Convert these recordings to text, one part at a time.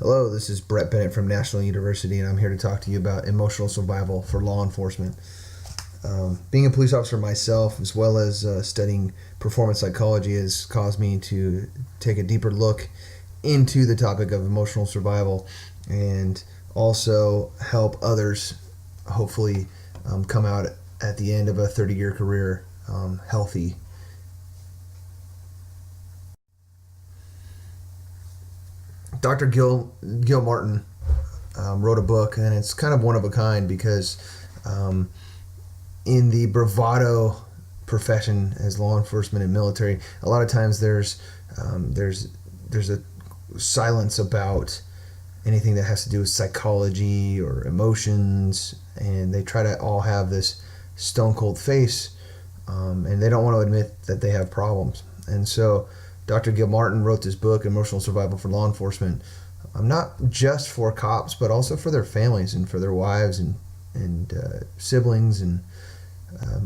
Hello, this is Brett Bennett from National University, and I'm here to talk to you about emotional survival for law enforcement. Being a police officer myself, as well as studying performance psychology, has caused me to take a deeper look into the topic of emotional survival and also help others hopefully come out at the end of a 30-year career healthy. Dr. Gil Martin wrote a book, and it's kind of one of a kind because in the bravado profession as law enforcement and military, a lot of times there's a silence about anything that has to do with psychology or emotions, and they try to all have this stone cold face, and they don't want to admit that they have problems. And so Dr. Gil Martin wrote this book, Emotional Survival for Law Enforcement, not just for cops, but also for their families and for their wives and siblings and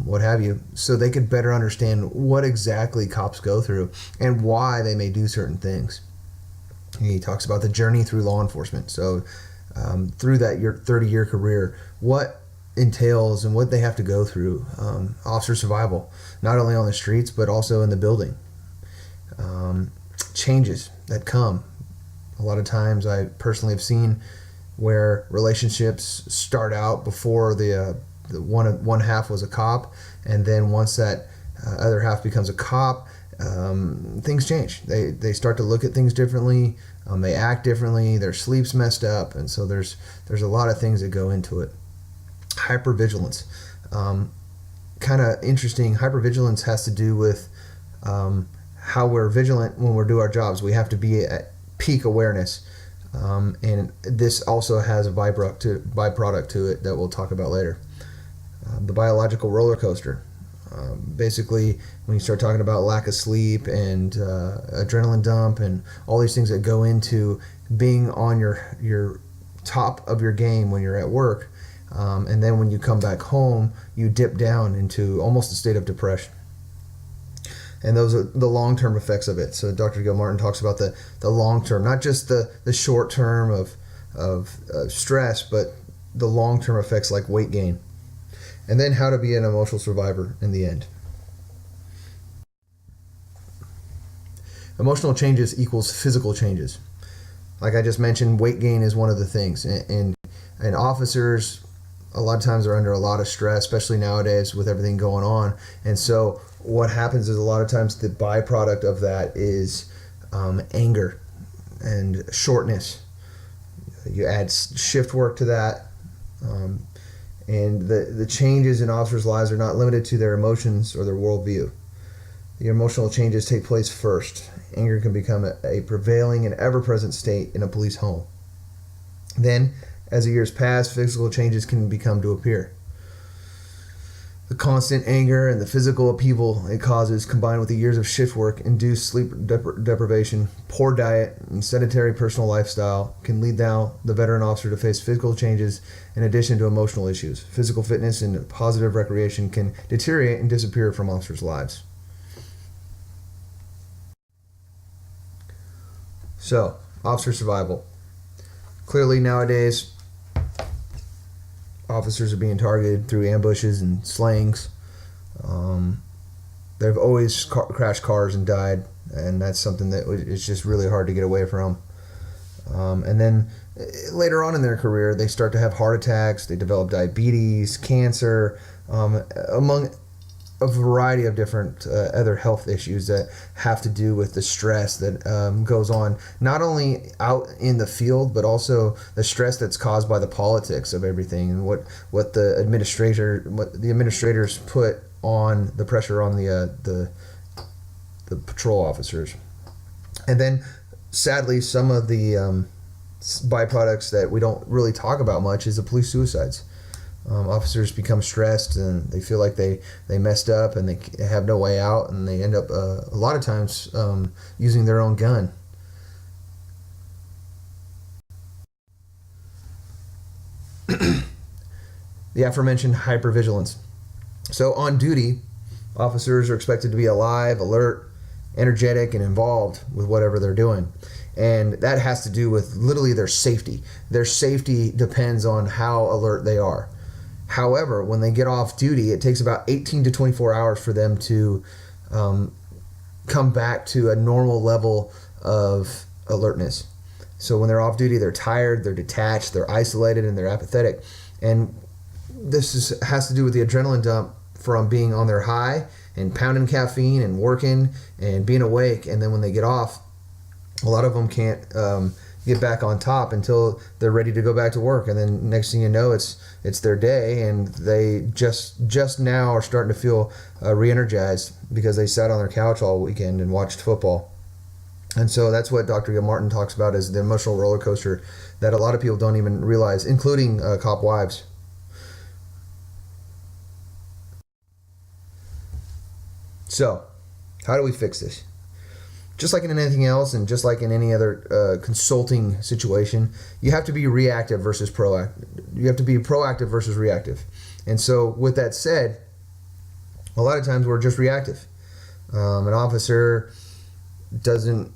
what have you, so they could better understand what exactly cops go through and why they may do certain things. He talks about the journey through law enforcement. So through that 30-year career, what entails and what they have to go through. Officer survival, not only on the streets, but also in the building. Changes that come. A lot of times I personally have seen where relationships start out before the one half was a cop, and then once that other half becomes a cop, things change. They start to look at things differently. They act differently. Their sleep's messed up, and so there's a lot of things that go into it. Hypervigilance, kind of interesting. Hypervigilance has to do with how we're vigilant when we do our jobs. We have to be at peak awareness, and this also has a byproduct to it that we'll talk about later. The biological roller coaster. Basically, when you start talking about lack of sleep and adrenaline dump and all these things that go into being on your top of your game when you're at work, and then when you come back home, you dip down into almost a state of depression. And those are the long-term effects of it. So Dr. Gil Martin talks about the long-term, not just the short-term of stress, but the long-term effects like weight gain. And then how to be an emotional survivor in the end. Emotional changes equals physical changes. Like I just mentioned, weight gain is one of the things. And officers, a lot of times, are under a lot of stress, especially nowadays with everything going on. And so what happens is a lot of times the byproduct of that is anger and shortness. You add shift work to that. And the changes in officers' lives are not limited to their emotions or their worldview. The emotional changes take place first. Anger can become a prevailing and ever-present state in a police home. Then, as the years pass, physical changes can become to appear. The constant anger and the physical upheaval it causes, combined with the years of shift work, induced sleep deprivation, poor diet, and sedentary personal lifestyle, can lead now the veteran officer to face physical changes in addition to emotional issues. Physical fitness and positive recreation can deteriorate and disappear from officers' lives. So, officer survival. Clearly nowadays, officers are being targeted through ambushes and slayings. They've always crashed cars and died, and that's something that is just really hard to get away from. And then later on in their career, they start to have heart attacks, they develop diabetes, cancer, among a variety of different other health issues that have to do with the stress that goes on, not only out in the field, but also the stress that's caused by the politics of everything and what the administrators put on the pressure on the patrol officers. And then sadly, some of the byproducts that we don't really talk about much is the police suicides. Officers become stressed and they feel like they messed up and they have no way out, and they end up a lot of times using their own gun. The aforementioned hypervigilance. So on duty, officers are expected to be alive, alert, energetic and involved with whatever they're doing. And that has to do with literally their safety. Their safety depends on how alert they are. However, when they get off duty, it takes about 18 to 24 hours for them to come back to a normal level of alertness. So when they're off duty, they're tired, they're detached, they're isolated, and they're apathetic. And this has to do with the adrenaline dump from being on their high and pounding caffeine and working and being awake. And then when they get off, a lot of them can't get back on top until they're ready to go back to work. And then next thing you know, it's their day, and they just now are starting to feel re-energized because they sat on their couch all weekend and watched football. And so that's what Dr. Gilmartin talks about as the emotional roller coaster that a lot of people don't even realize, including cop wives. So, how do we fix this? Just like in anything else, and just like in any other consulting situation, you have to be reactive versus proactive. You have to be proactive versus reactive. And so, with that said, a lot of times we're just reactive. An officer doesn't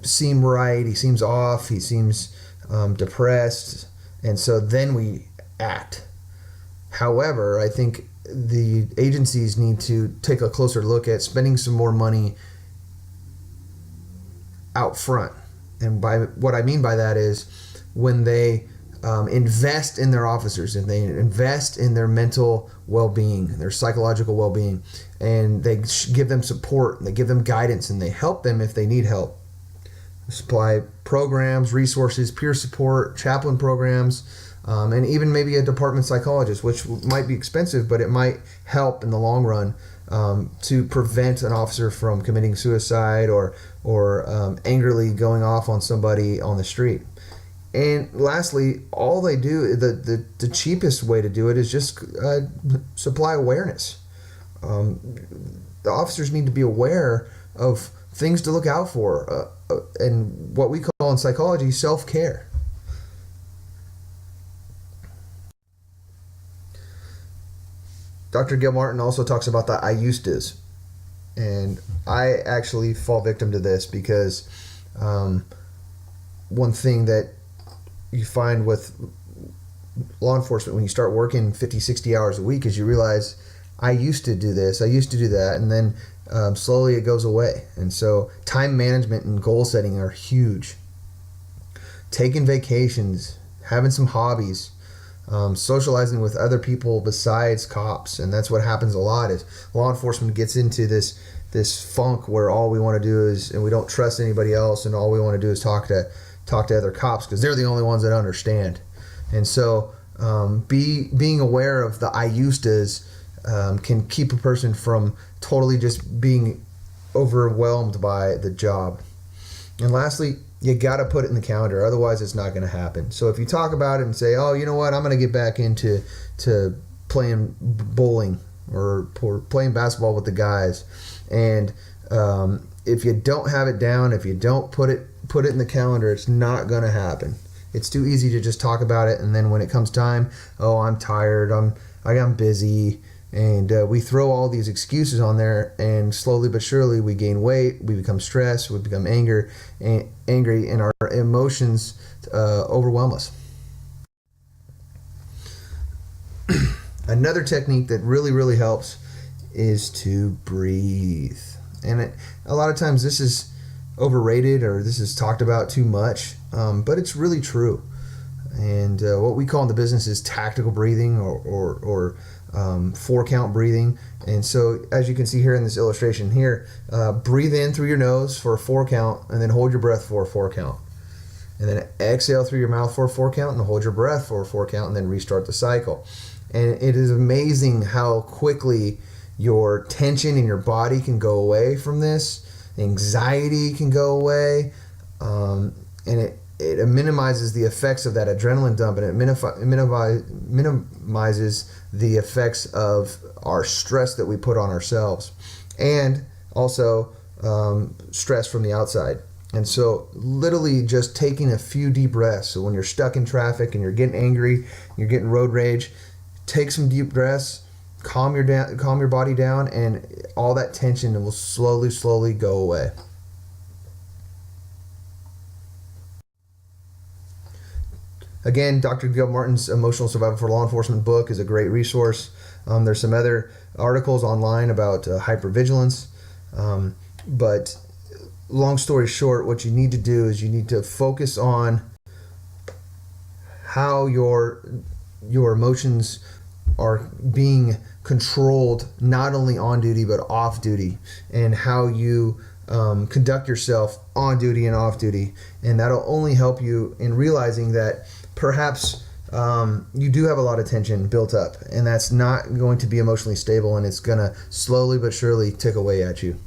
seem right. He seems off. He seems depressed. And so then we act. However, I think the agencies need to take a closer look at spending some more money out front. And by what I mean by that is when they invest in their officers and they invest in their mental well-being, their psychological well-being, and they give them support, and they give them guidance, and they help them if they need help. Supply programs, resources, peer support, chaplain programs, and even maybe a department psychologist, which might be expensive, but it might help in the long run to prevent an officer from committing suicide or angrily going off on somebody on the street. And lastly, all they do, the cheapest way to do it is just supply awareness. The officers need to be aware of things to look out for, and what we call in psychology self-care. Dr. Gilmartin also talks about the I used to's. And I actually fall victim to this because one thing that you find with law enforcement when you start working 50, 60 hours a week is you realize I used to do this, I used to do that, and then slowly it goes away. And so time management and goal setting are huge. Taking vacations, having some hobbies, socializing with other people besides cops. And that's what happens a lot is law enforcement gets into this funk where all we want to do is, and we don't trust anybody else, and all we want to do is talk to other cops because they're the only ones that understand. And so being aware of the I used to's can keep a person from totally just being overwhelmed by the job. And lastly, you got to put it in the calendar, otherwise it's not going to happen. So if you talk about it and say, oh, you know what, I'm going to get back into playing bowling or playing basketball with the guys, and if you don't have it down, if you don't put it in the calendar, it's not going to happen. It's too easy to just talk about it, and then when it comes time, oh, I'm tired, I'm busy, and we throw all these excuses on there, and slowly but surely we gain weight, we become stressed, we become angry, and our emotions overwhelm us. Another technique that really, really helps is to breathe. And a lot of times this is overrated or this is talked about too much, but it's really true. And what we call in the business is tactical breathing or 4-count breathing. And so as you can see here in this illustration here, breathe in through your nose for a 4-count and then hold your breath for a 4-count. And then exhale through your mouth for a 4-count and hold your breath for a 4-count and then restart the cycle. And it is amazing how quickly your tension in your body can go away from this. Anxiety can go away. And it minimizes the effects of that adrenaline dump, and it minimizes the effects of our stress that we put on ourselves, and also stress from the outside. And so literally just taking a few deep breaths. So when you're stuck in traffic and you're getting angry, you're getting road rage, take some deep breaths, calm your body down, and all that tension will slowly go away. Again, Dr. Gail Martin's Emotional Survival for Law Enforcement book is a great resource. There's some other articles online about hypervigilance. But long story short, what you need to do is you need to focus on how your emotions are being controlled, not only on duty but off duty, and how you conduct yourself on duty and off duty. And that'll only help you in realizing that perhaps you do have a lot of tension built up, and that's not going to be emotionally stable, and it's going to slowly but surely tick away at you.